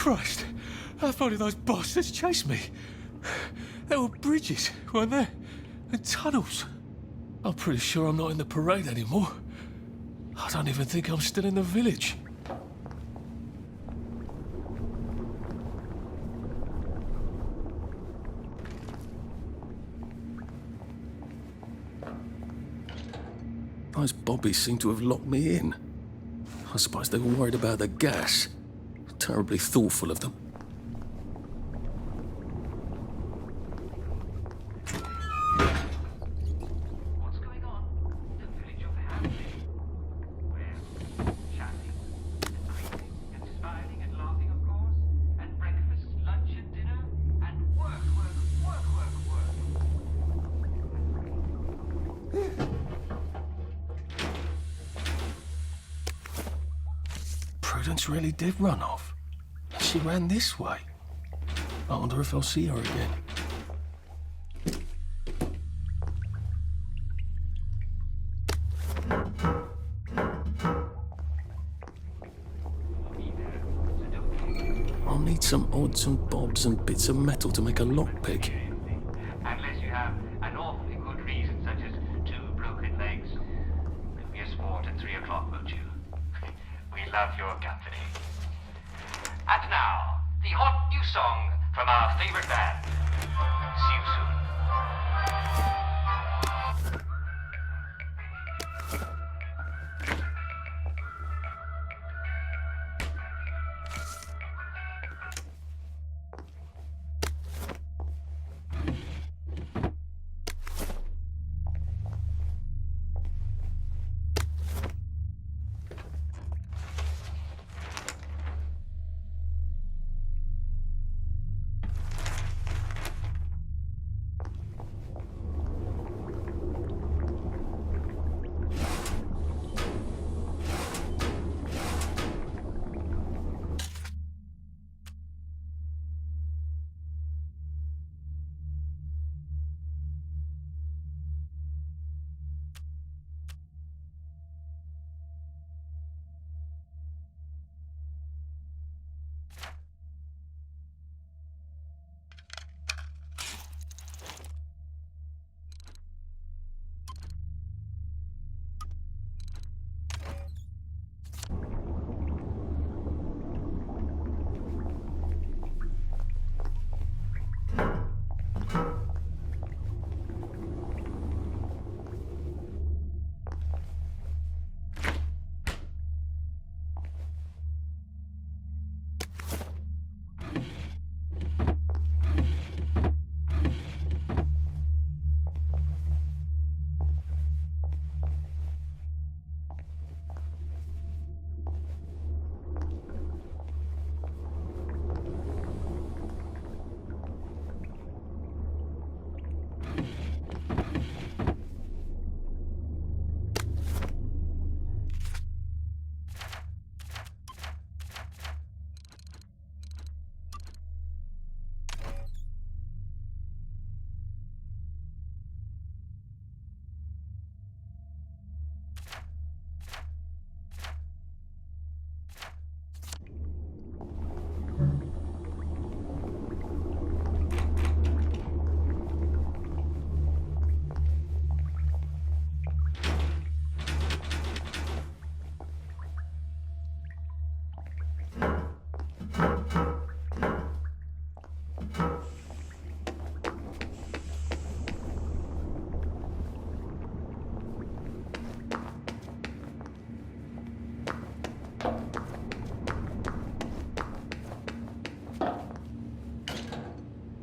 Christ, how far did those bastards chase me? There were bridges, weren't there? And tunnels. I'm pretty sure I'm not in the parade anymore. I don't even think I'm still in the village. Those bobbies seem to have locked me in. I suppose they were worried about the gas. Terribly thoughtful of them. What's going on? The village of Hampton. Well, chatting, and drinking, and smiling, and laughing, of course. And breakfast, lunch, and dinner. And work. Prudence really did run off. She ran this way. I wonder if I'll see her again. I'll need some odds and bobs and bits of metal to make a lockpick. Unless you have an awfully good reason, such as 2 broken legs. It'll be a sport at 3 o'clock, won't you? We love your company. And now, the hot new song from our favorite band. See you soon.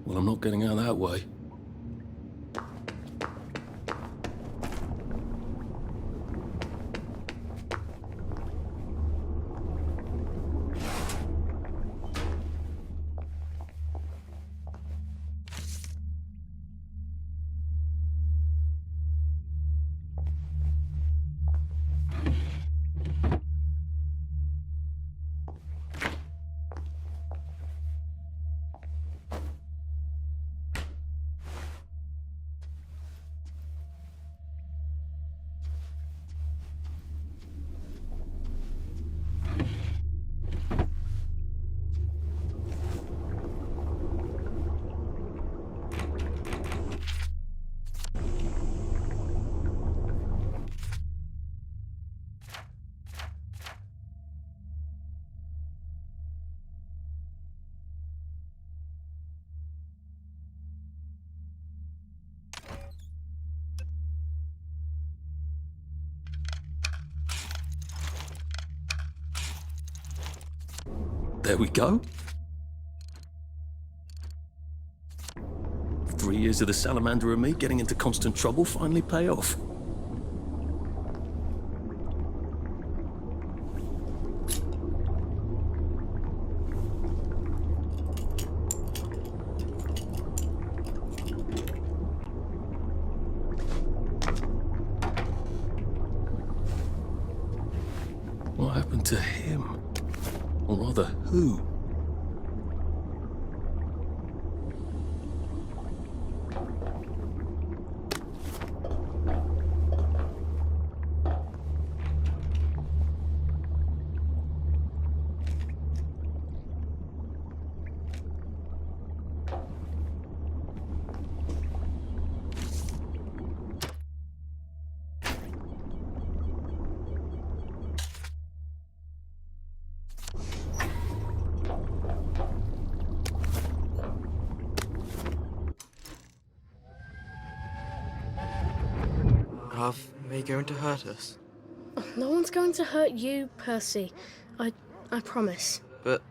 Well, I'm not getting out that way. There we go. 3 years of the salamander and me getting into constant trouble finally pay off. What happened to him? Or rather, who? Are they going to hurt us? No one's going to hurt you, Percy. I promise. But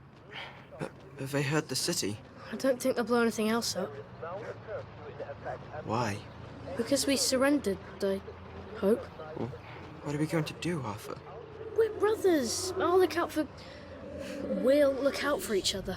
have they hurt the city? I don't think they'll blow anything else up. Why? Because we surrendered, I hope. Well, what are we going to do, Arthur? We're brothers. We'll look out for each other.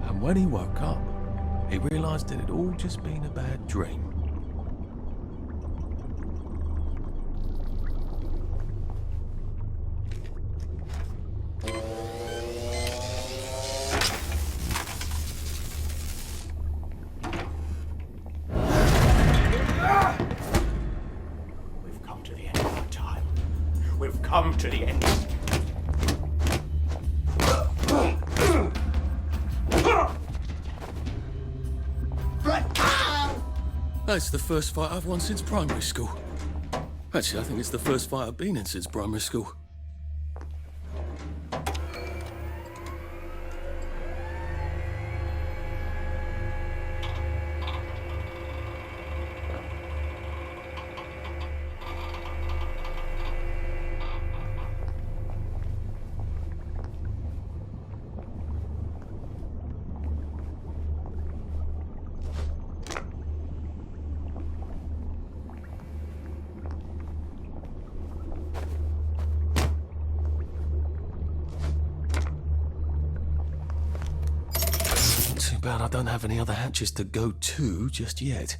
And when he woke up, he realised it had all just been a bad dream. We've come to the end of our time. We've come to the end. That's the first fight I've won since primary school. Actually, I think it's the first fight I've been in since primary school. Too bad I don't have any other hatches to go to just yet.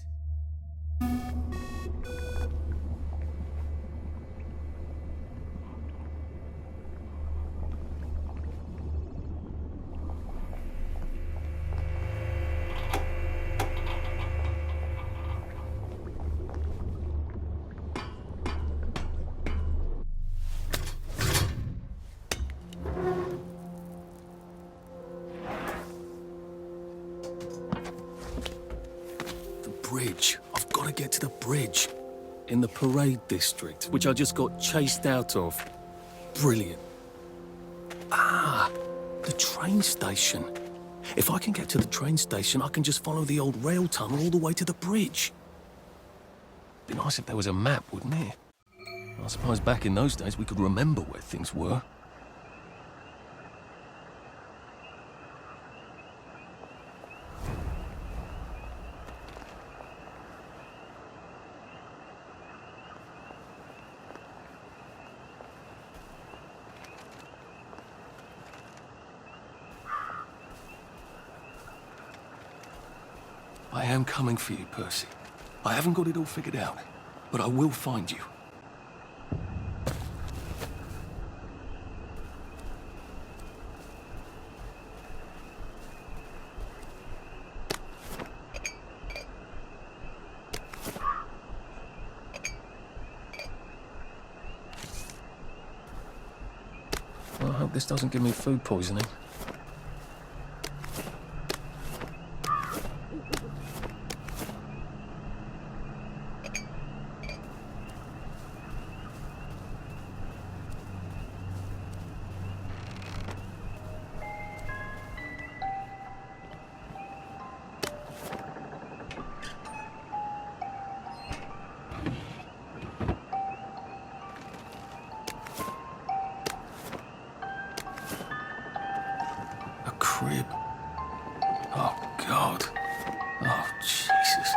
Bridge. I've got to get to the bridge. In the parade district, which I just got chased out of. Brilliant. Ah, the train station. If I can get to the train station, I can just follow the old rail tunnel all the way to the bridge. Be nice if there was a map, wouldn't it? I suppose back in those days we could remember where things were. I am coming for you, Percy. I haven't got it all figured out, but I will find you. Well, I hope this doesn't give me food poisoning. Crib. Oh, God. Oh, Jesus.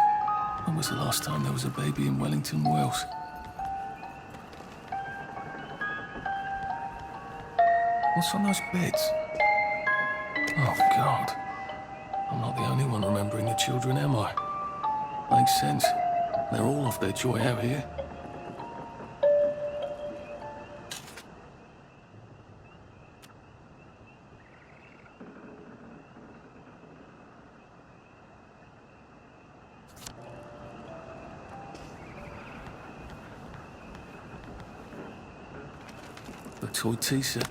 When was the last time there was a baby in Wellington, Wales? What's on those beds? Oh, God. I'm not the only one remembering the children, am I? Makes sense. They're all off their joy out here. The toy tea set.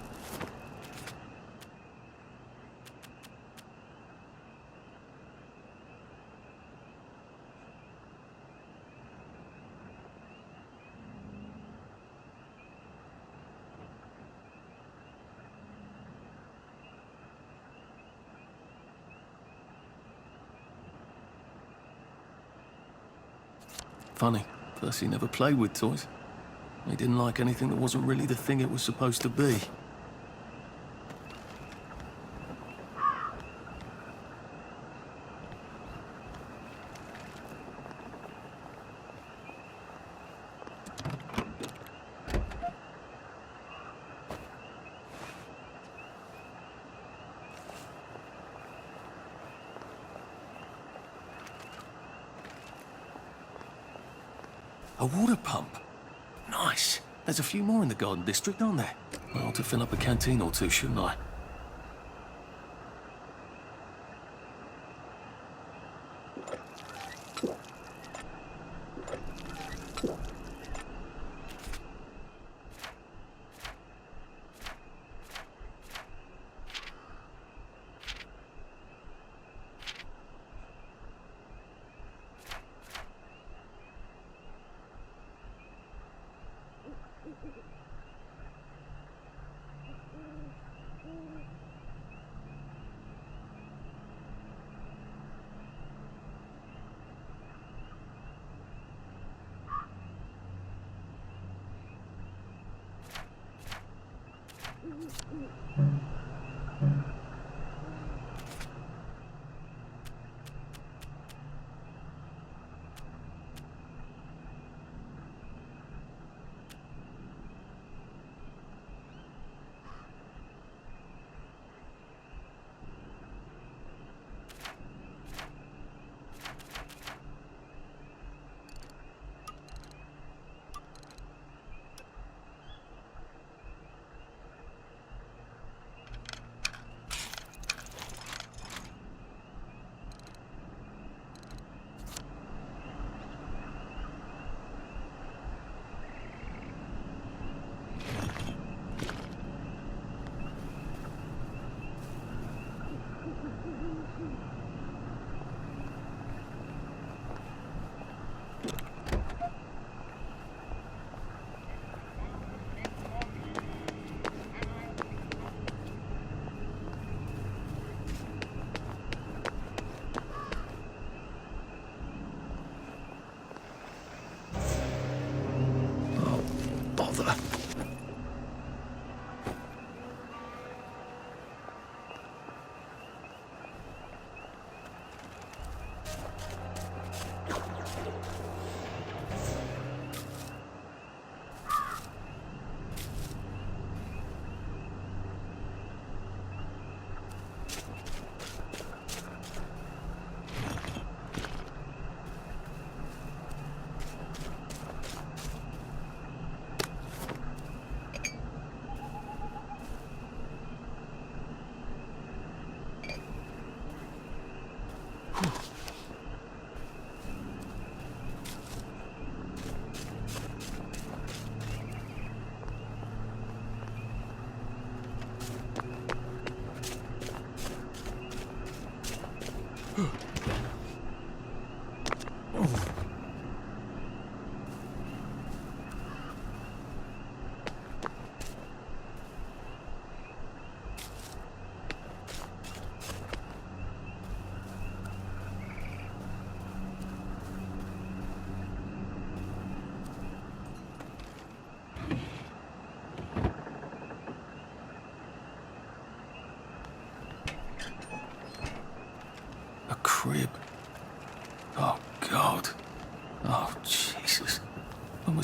Funny, Percy never played with toys. He didn't like anything that wasn't really the thing it was supposed to be. A water pump. Nice. There's a few more in the Garden District, aren't there? I ought to fill up a canteen or two, shouldn't I?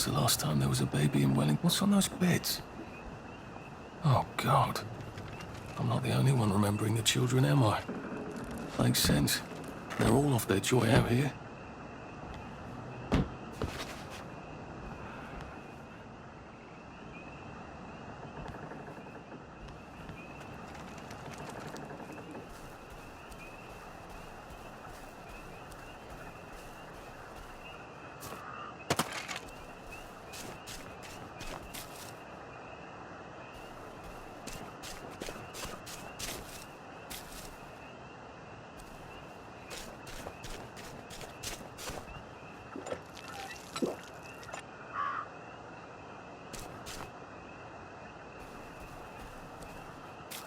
was the last time there was a baby in Wellington? What's on those beds? Oh, God. I'm not the only one remembering the children, am I? Makes sense. They're all off their joy out here.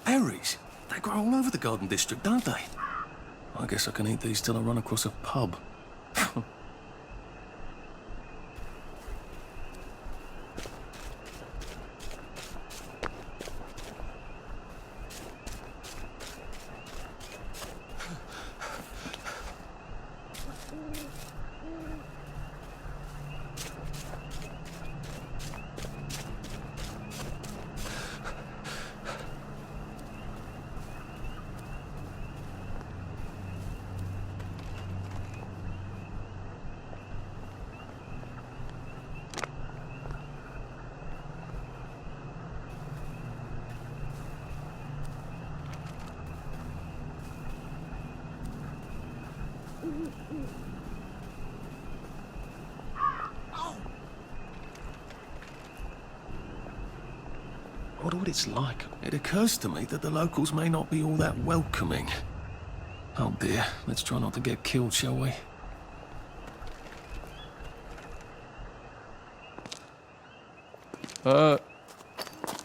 Berries? They grow all over the Garden District, don't they? I guess I can eat these till I run across a pub. I wonder what it's like. It occurs to me that the locals may not be all that welcoming. Oh dear, let's try not to get killed, shall we?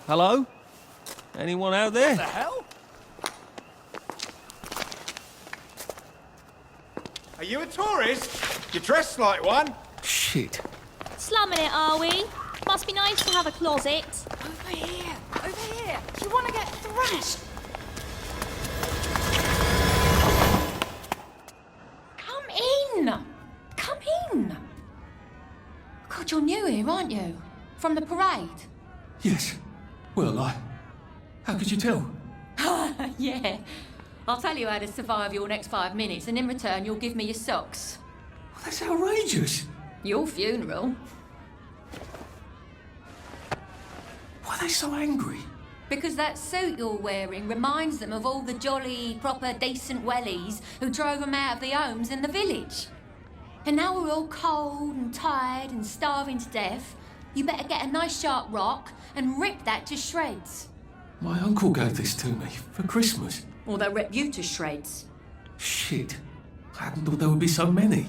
Hello? Anyone out there? What the hell? Are you a tourist? You're dressed like one. Shit. Slumming it, are we? Must be nice to have a closet. Over here! Over here! You want to get thrashed? Come in! Come in! God, you're new here, aren't you? From the parade? Yes. Well, how could you tell? Yeah. I'll tell you how to survive your next 5 minutes, and in return, you'll give me your socks. Well, that's outrageous. Your funeral. Why are they so angry? Because that suit you're wearing reminds them of all the jolly, proper, decent wellies who drove them out of their homes in the village. And now we're all cold and tired and starving to death. You better get a nice sharp rock and rip that to shreds. My uncle gave this to me for Christmas. Or they'll rip you to shreds. Shit. I hadn't thought there would be so many.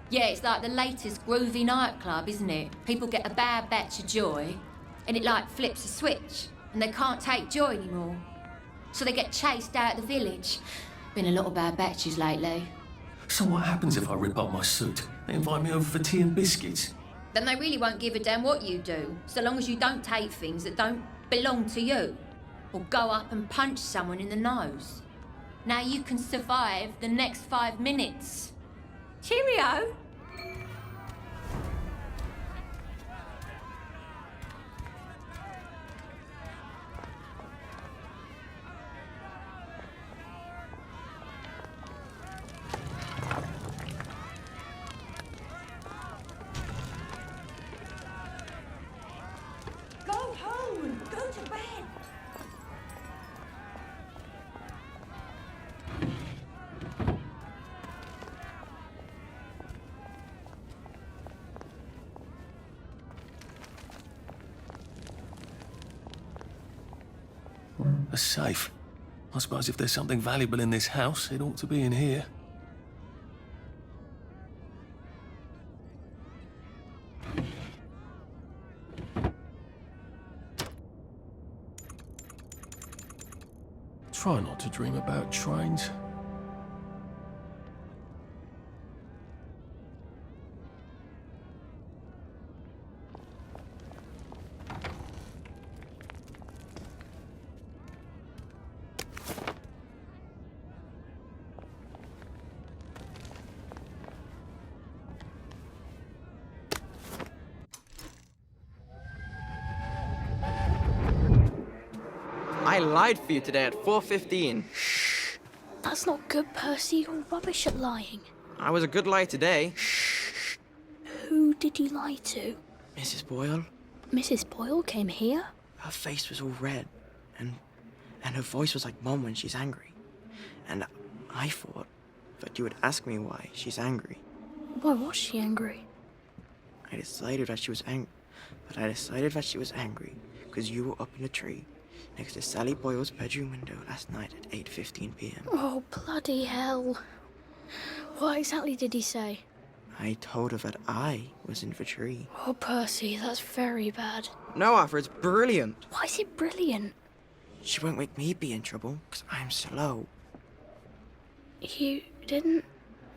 Yeah, it's like the latest groovy nightclub, isn't it? People get a bad batch of joy, and it like flips a switch, and they can't take joy anymore. So they get chased out of the village. Been a lot of bad batches lately. So what happens if I rip up my suit? They invite me over for tea and biscuits. Then they really won't give a damn what you do, so long as you don't take things that don't belong to you. Or go up and punch someone in the nose. Now you can survive the next 5 minutes. Cheerio! Go home! Go to bed! A safe. I suppose if there's something valuable in this house, it ought to be in here. Try not to dream about trains. I lied for you today at 4:15. That's not good, Percy. You're rubbish at lying. I was a good liar today. Who did you lie to? Mrs. Boyle, Mrs. Boyle came here? her face was all red, and her voice was like Mom when she's angry. And I thought that you would ask me why she's angry. Why was she angry? I decided that she was angry because you were up in a tree next to Sally Boyle's bedroom window last night at 8:15 p.m. Oh, bloody hell. What exactly did he say? I told her that I was in the tree. Oh, Percy, that's very bad. No, Arthur, it's brilliant. Why is it brilliant? She won't make me be in trouble because I'm slow. You didn't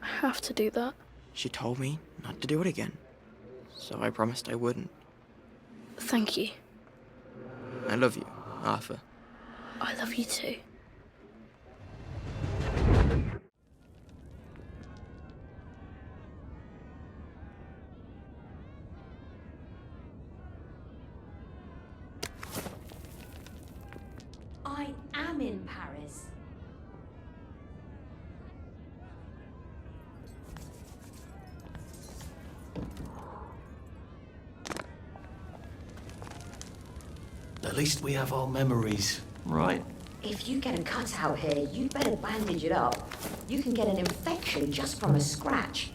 have to do that. She told me not to do it again, so I promised I wouldn't. Thank you. I love you, Arthur. I love you too. I am in Paris. At least we have our memories, right? If you get a cutout here, you'd better bandage it up. You can get an infection just from a scratch.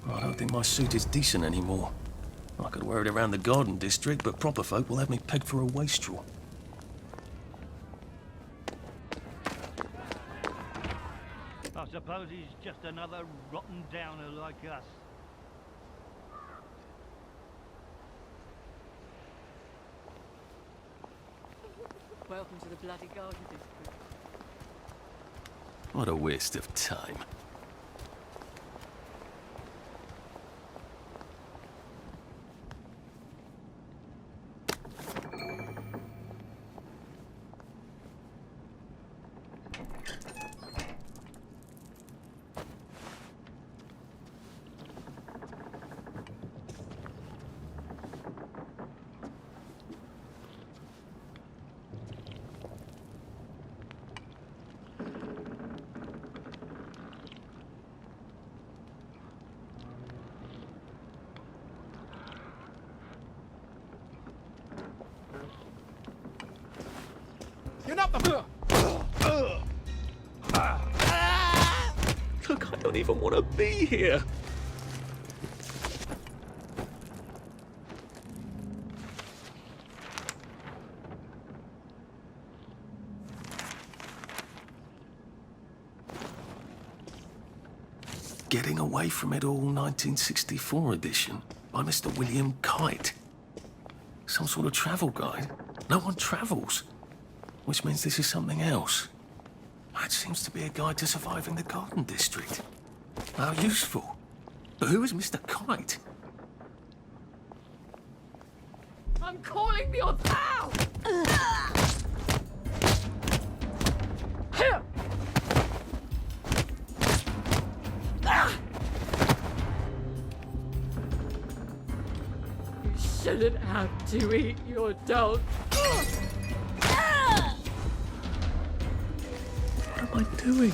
I don't think my suit is decent anymore. I could wear it around the garden district, but proper folk will have me pegged for a wastrel. I suppose he's just another rotten downer like us. Welcome to the bloody garden district. What a waste of time. You're not the... Look, I don't even want to be here. Getting Away from It All 1964 edition by Mr. William Kite. Some sort of travel guide. No one travels. Which means this is something else. It seems to be a guide to surviving the Garden District. How useful. But who is Mr. Kite? I'm calling your pal! You shouldn't have to eat your dog. What am I doing?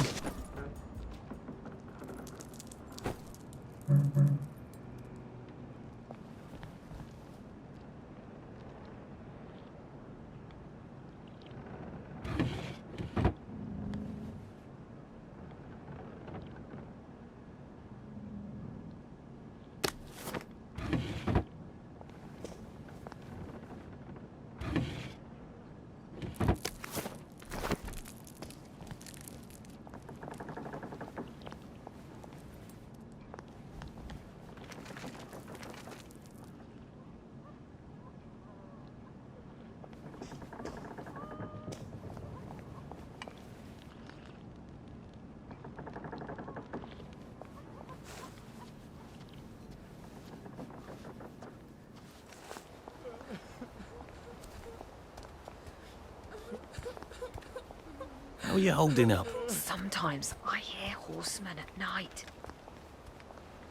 are you holding up? Sometimes I hear horsemen at night.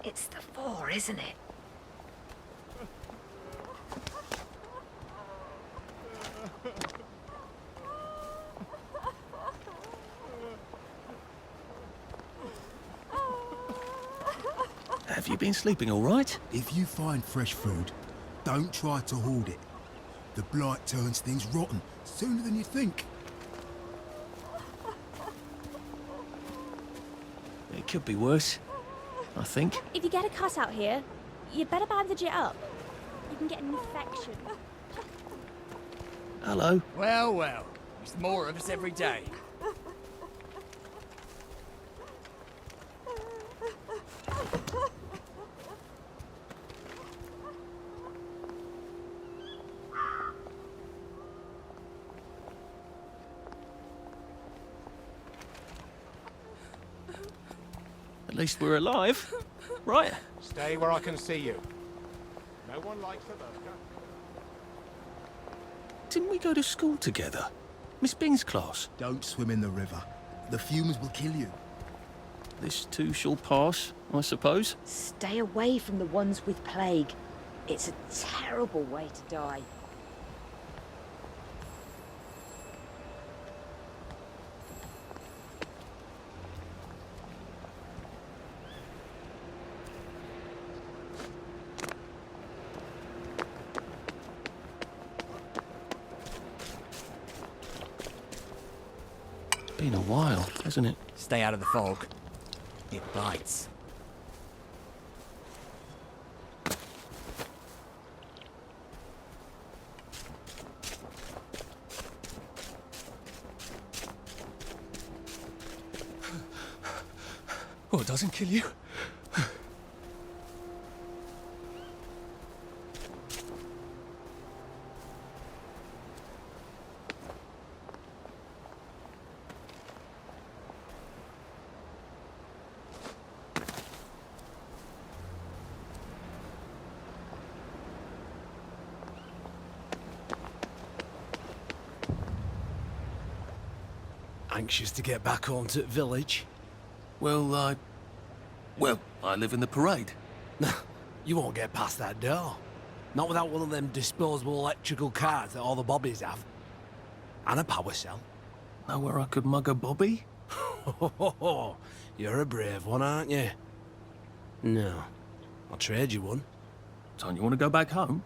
It's the four, isn't it? Have you been sleeping all right? If you find fresh food, don't try to hoard it. The blight turns things rotten sooner than you think. It could be worse, I think. If you get a cut out here, you better bandage it up. You can get an infection. Hello. Well, well. There's more of us every day. At least we're alive, right? Stay where I can see you. No one likes a lurker. Didn't we go to school together? Miss Bing's class. Don't swim in the river. The fumes will kill you. This too shall pass, I suppose. Stay away from the ones with plague. It's a terrible way to die. Been a while, hasn't it? Stay out of the fog. It bites. Oh, it doesn't kill you? Anxious to get back home to the village? Well, I live in the parade. You won't get past that door. Not without one of them disposable electrical cars that all the bobbies have. And a power cell. Know where I could mug a bobby? You're a brave one, aren't you? No. I'll trade you one. Don't you want to go back home?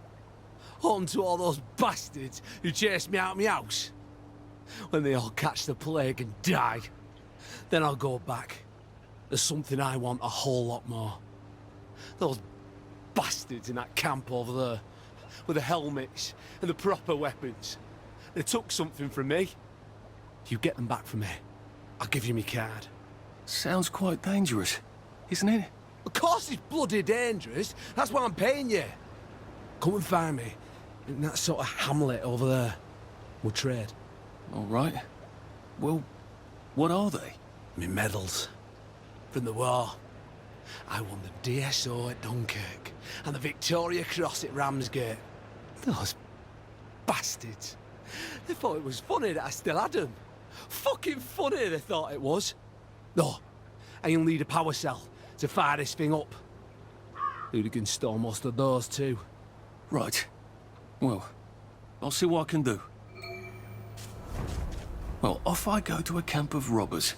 Home to all those bastards who chased me out of my house. When they all catch the plague and die, then I'll go back. There's something I want a whole lot more. Those bastards in that camp over there, with the helmets and the proper weapons. They took something from me. You get them back from me, I'll give you my card. Sounds quite dangerous, isn't it? Of course it's bloody dangerous. That's why I'm paying you. Come and find me in that sort of hamlet over there. We'll trade. All right. Well, what are they? Me medals. From the war. I won the DSO at Dunkirk and the Victoria Cross at Ramsgate. Those bastards. They thought it was funny that I still had them. Fucking funny they thought it was. No, and you'll need a power cell to fire this thing up. Hooligans stole most of those too. Right. Well, I'll see what I can do. Well, off I go to a camp of robbers.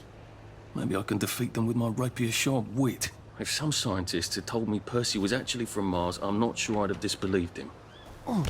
Maybe I can defeat them with my rapier-sharp wit. If some scientist had told me Percy was actually from Mars, I'm not sure I'd have disbelieved him. Oh.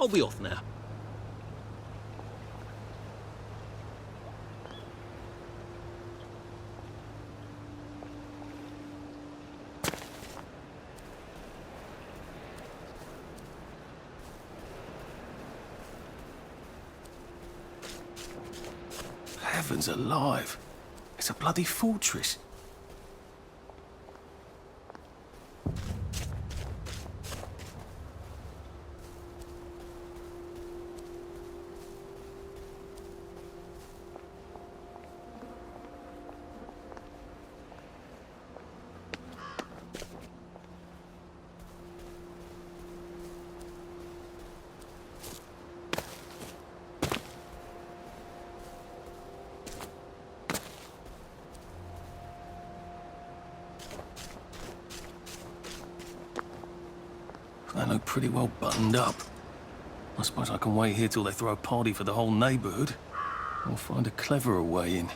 I'll be off now. Heavens alive. It's a bloody fortress. They look pretty well buttoned up. I suppose I can wait here till they throw a party for the whole neighborhood. Or find a cleverer way in.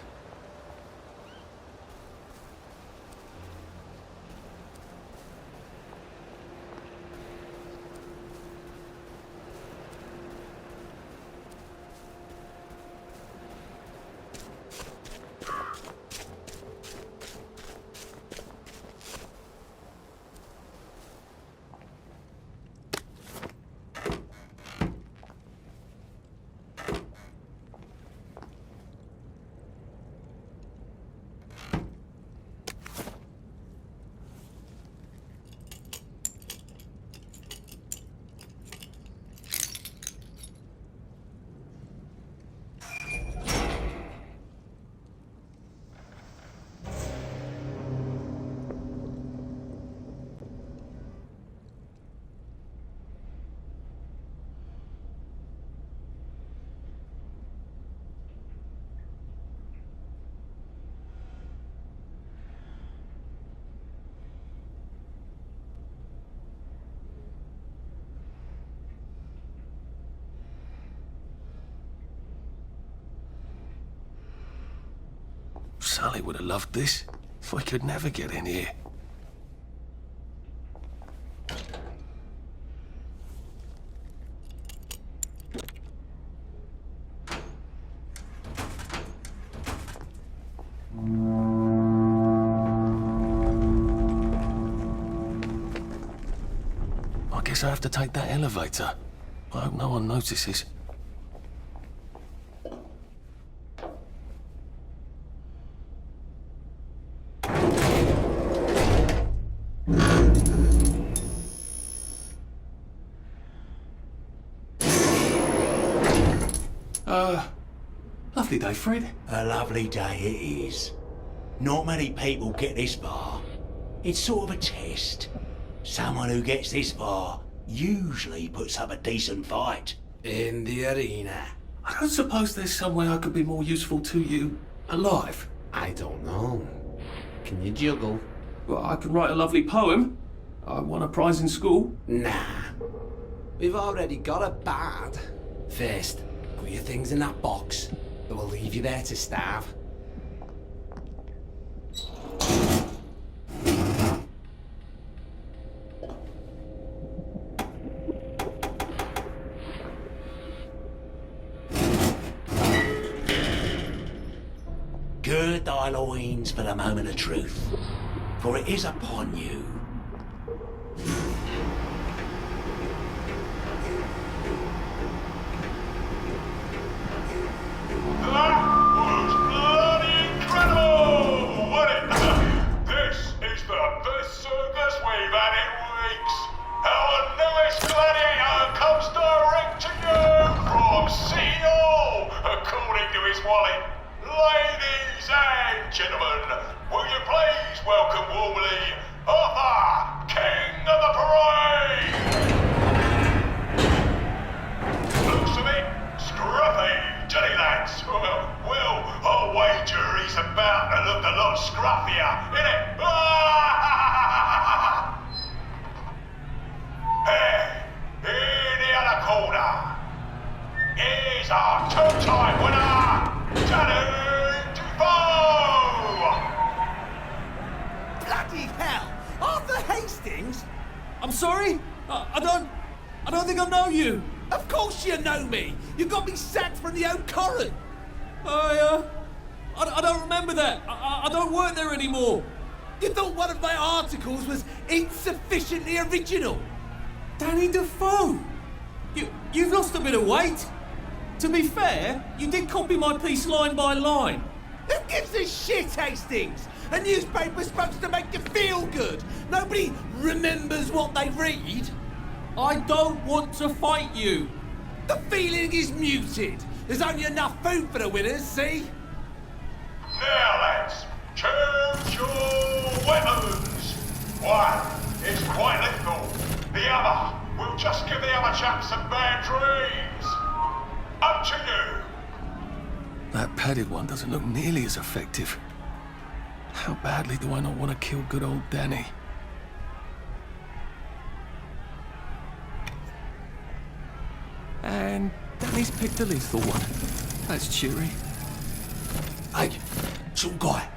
Sally would have loved this. We could never get in here. I guess I have to take that elevator. I hope no one notices. Lovely day, Fred. A lovely day it is. Not many people get this far. It's sort of a test. Someone who gets this far usually puts up a decent fight. In the arena. I don't suppose there's some way I could be more useful to you alive. I don't know. Can you juggle? Well, I can write a lovely poem. I won a prize in school. Nah. We've already got a bard. First, put your things in that box. It will leave you there to starve. Gird thy loins for the moment of truth, for it is upon you. That was bloody incredible, wasn't it? This is the best circus we've had in weeks. Our newest gladiator comes direct to you from City Hall, according to his wallet. Ladies and gentlemen, will you please welcome warmly Arthur, King of the Parade! Looks a bit scruffy, Johnny lads. Well, I'll wager he's about to look a lot scruffier, innit? Hey, in the other corner, here's our two-time winner, Johnny! Bloody hell! Arthur Hastings? I'm sorry? I don't think I know you. Of course you know me! You got me sacked from the old Corran! I don't remember that. I don't work there anymore. You thought one of my articles was insufficiently original? Danny Defoe! You've lost a bit of weight. To be fair, you did copy my piece line by line. Who gives a shit, Hastings? A newspaper's supposed to make you feel good. Nobody remembers what they read. I don't want to fight you. The feeling is muted. There's only enough food for the winners, see? Now, lads, choose your weapons. One is quite lethal. The other will just give the other chaps some bad dreams. Up to you. That padded one doesn't look nearly as effective. How badly do I not want to kill good old Danny? And Danny's picked the lethal one. That's cheery. Hey, little guy,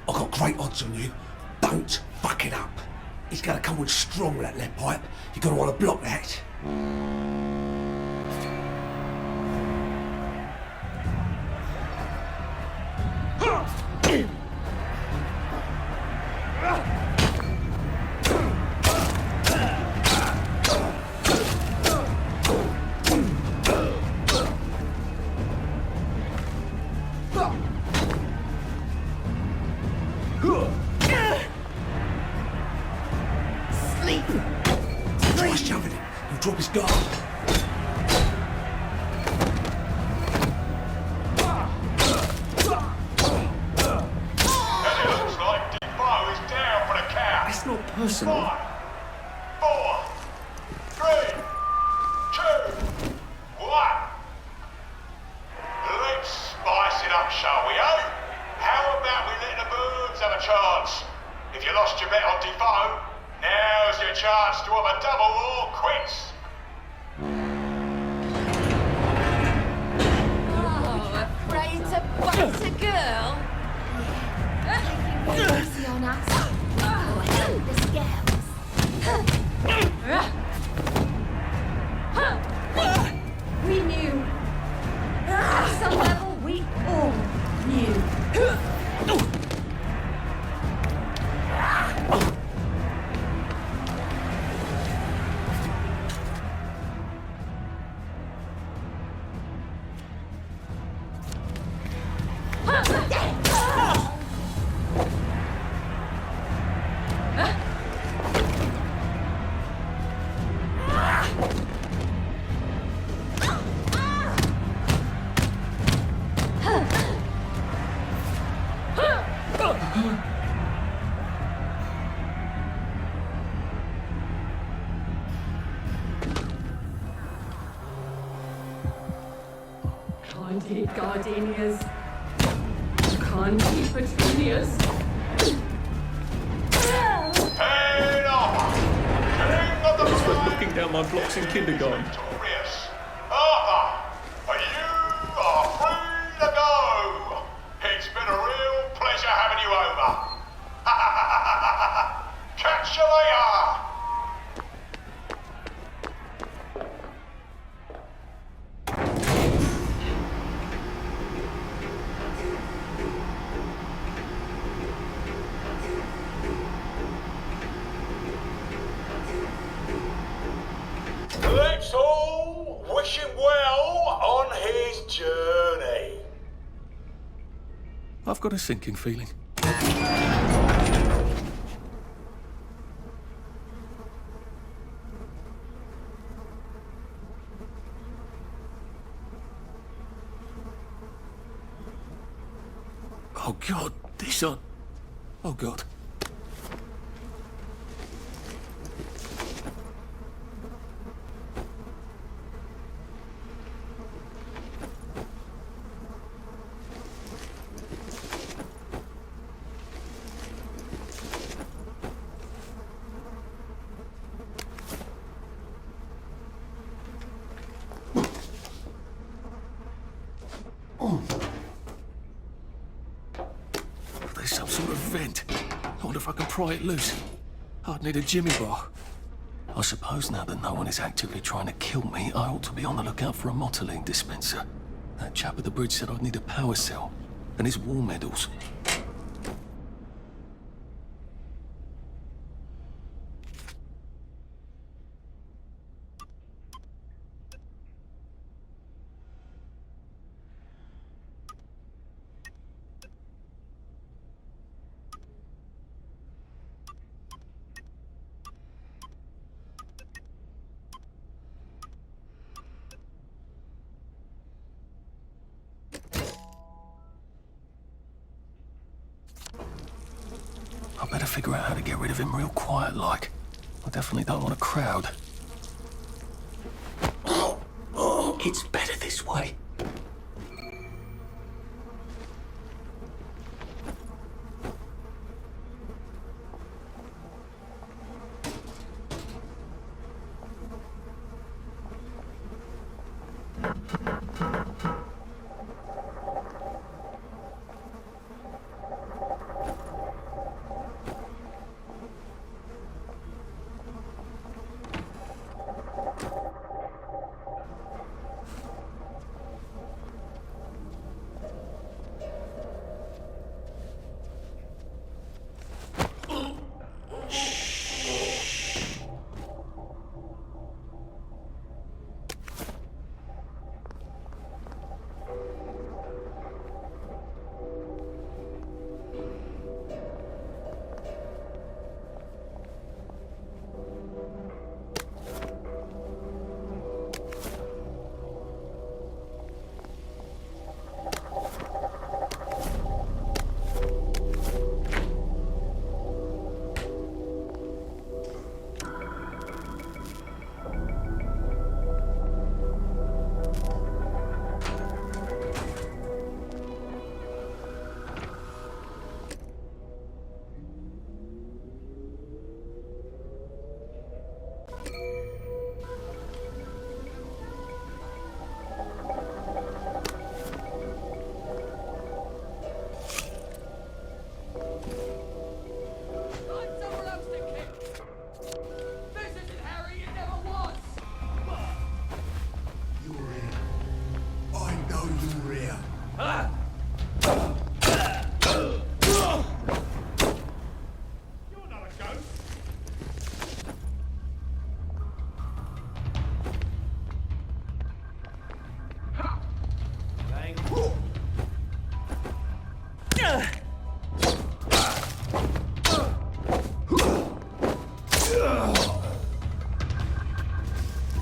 I've got great odds on you. Don't fuck it up. He's gonna come on strong with that lead pipe. You're gonna want to block that. Try shoving it. He'll drop his guard. It's not personal. 5, 4, 3, 2, 1. Let's spice it up, shall we, eh? How about we let the birds have a chance? If you lost your bet on Defoe, now's your chance to have a double or quits. Oh, afraid to bite a girl? Taking it easy on us. Oh, help the scales. We knew. At some level, we all knew. Candy gardenias. Candy petunias. Head off! King of the It's for looking down my blocks in kindergarten. victorious. Arthur, you are free to go. It's been a real pleasure having you over. Catch you later. Let's all wish him well on his journey. I've got a sinking feeling. Oh God, this on. Oh God. There's some sort of vent. I wonder if I can pry it loose. I'd need a jimmy bar. I suppose now that no one is actively trying to kill me, I ought to be on the lookout for a motoline dispenser. That chap at the bridge said I'd need a power cell, and his war medals. I better figure out how to get rid of him real quiet like. I definitely don't want a crowd. It's better this way.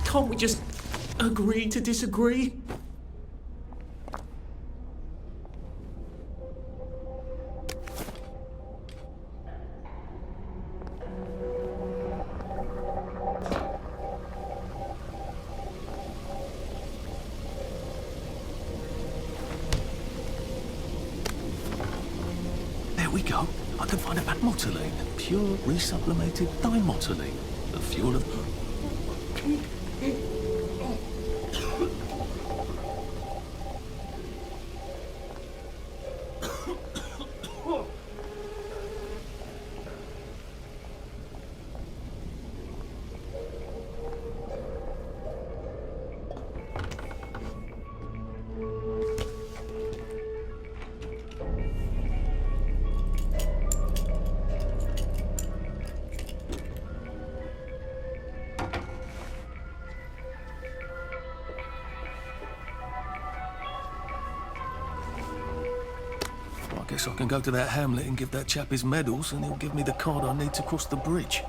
Can't we just agree to disagree? There we go. I can find a bad motoline. Pure resublimated dimotoline. The fuel of... I guess I can go to that hamlet and give that chap his medals, and he'll give me the card I need to cross the bridge.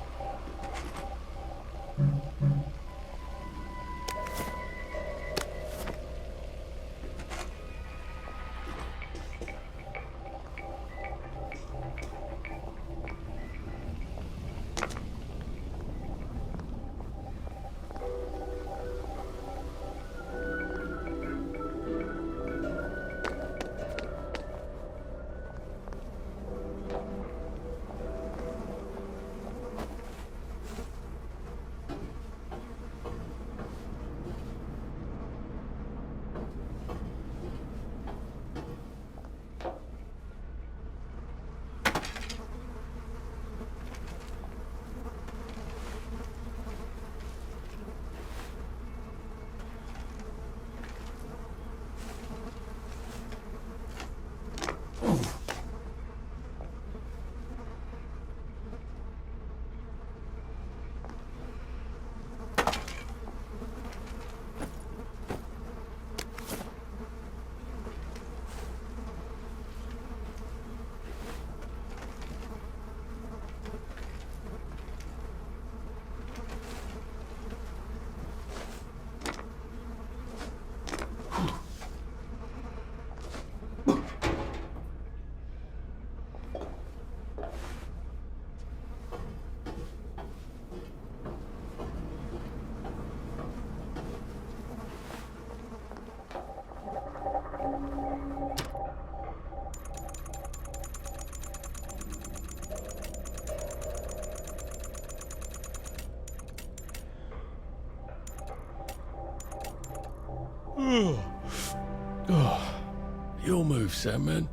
Oh, your move, Sandman.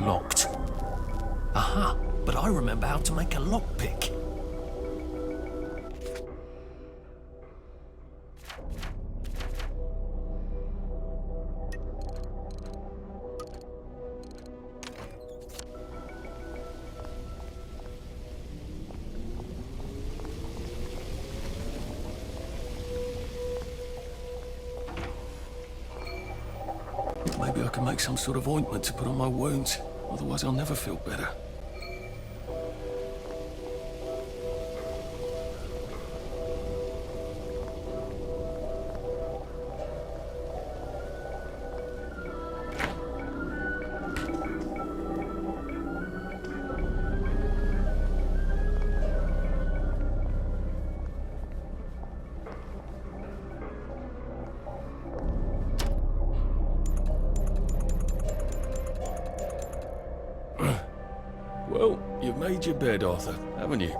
Locked. Aha, but I remember how to make a lockpick. Maybe I can make some sort of ointment to put on my wounds. Otherwise I'll never feel better. Well, you've made your bed, Arthur, haven't you?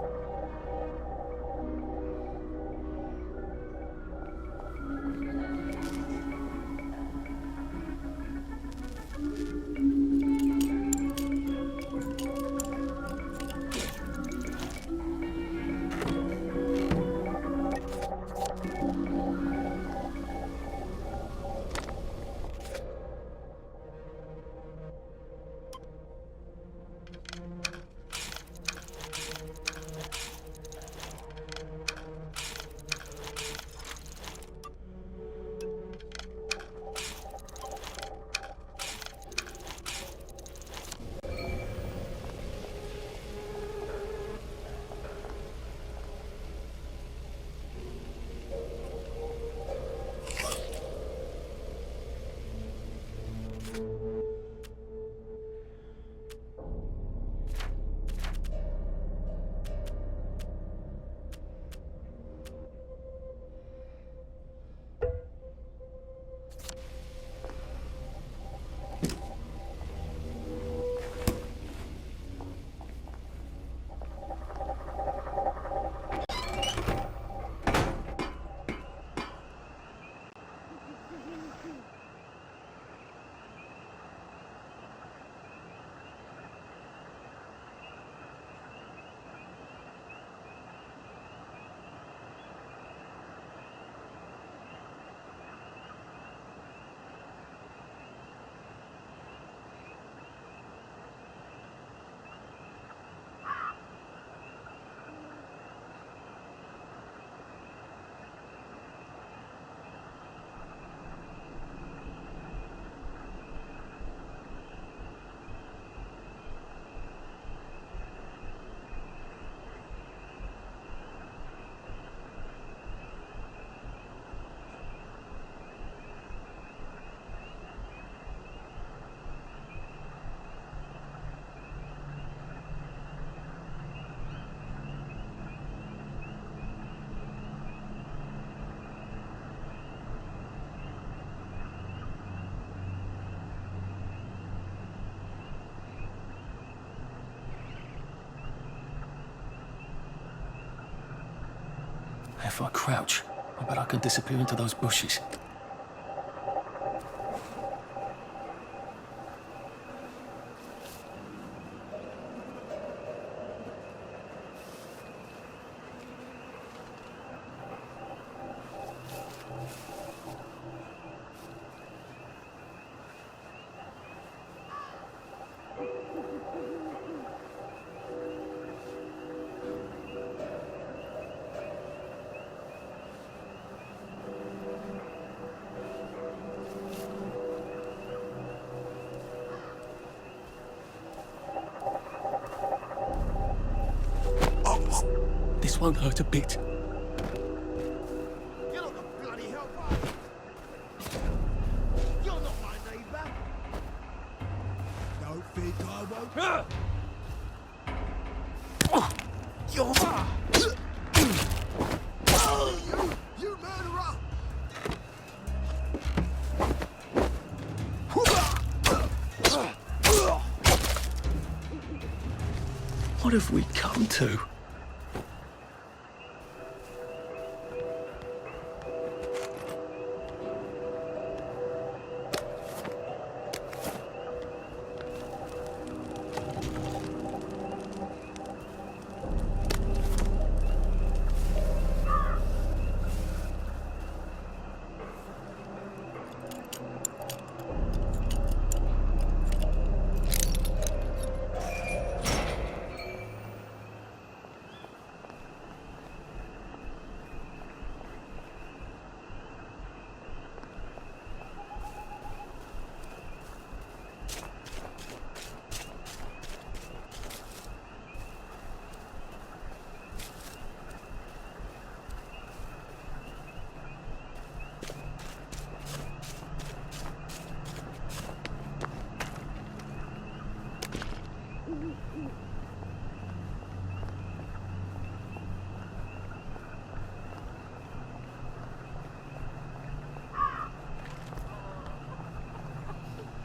If I crouch, I bet I can disappear into those bushes. This won't hurt a bit. You're not the bloody helper. You're not my neighbour. Don't think I won't. What have we come to?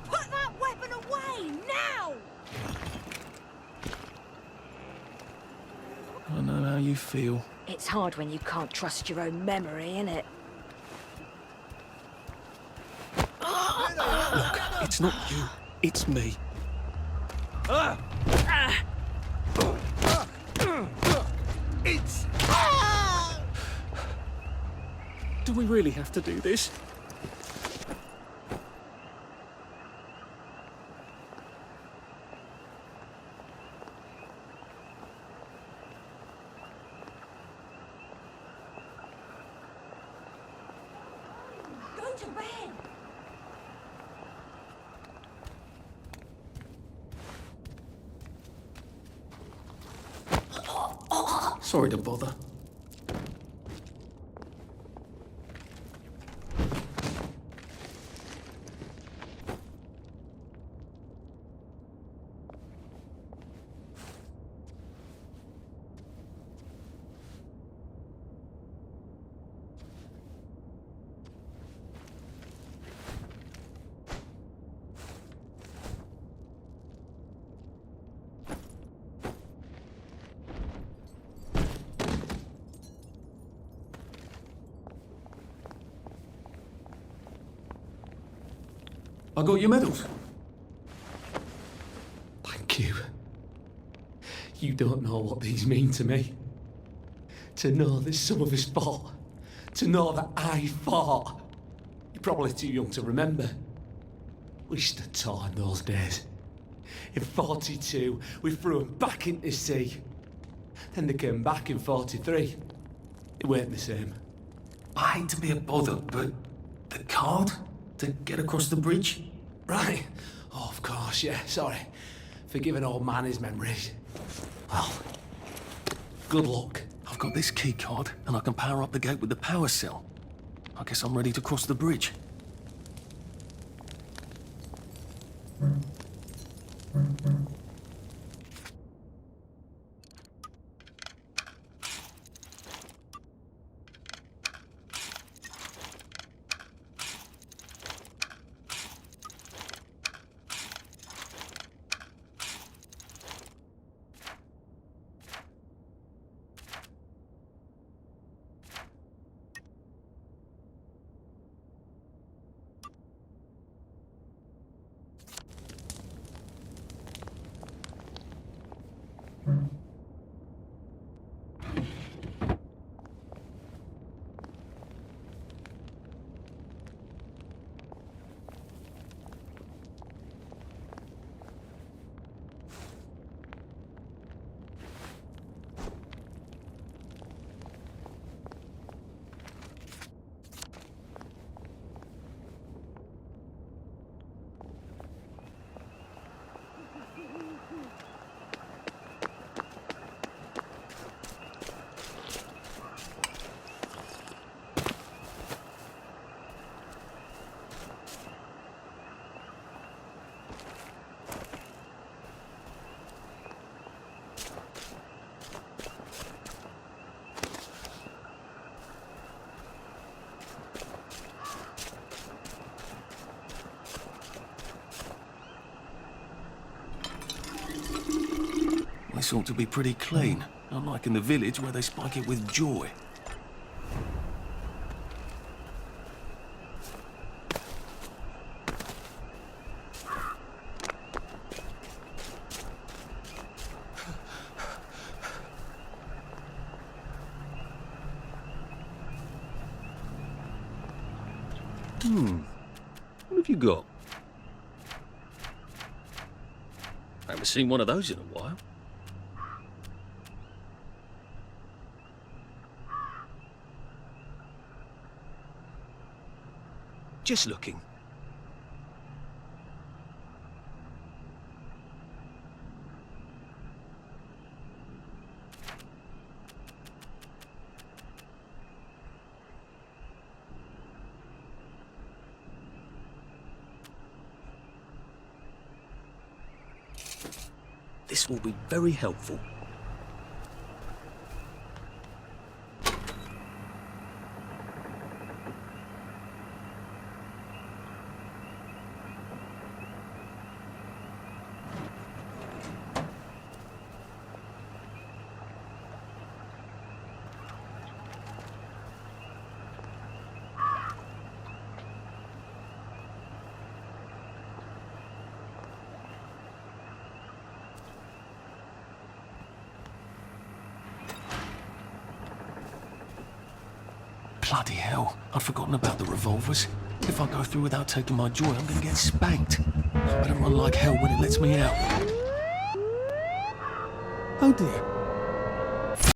Put that weapon away, now! I know how you feel. It's hard when you can't trust your own memory, innit? Look, it's not you, it's me. It's... Do we really have to do this? Go to bed! Sorry to bother. I got your medals. Thank you. You don't know what these mean to me. To know that some of us fought. To know that I fought. You're probably too young to remember. We stood tall in those days. In 42, we threw them back into sea. Then they came back in 43. It weren't the same. I hate to be a bother, but the card to get across the bridge? Right. Oh, of course, yeah, sorry. Forgive an old man his memories. Well, good luck. I've got this key card, and I can power up the gate with the power cell. I guess I'm ready to cross the bridge. This ought to be pretty clean, unlike in the village where they spike it with joy. What have you got? I haven't seen one of those in a while. Just looking. This will be very helpful. Bloody hell, I'd forgotten about the revolvers. If I go through without taking my joy, I'm gonna get spanked. I better run like hell when it lets me out. Oh dear.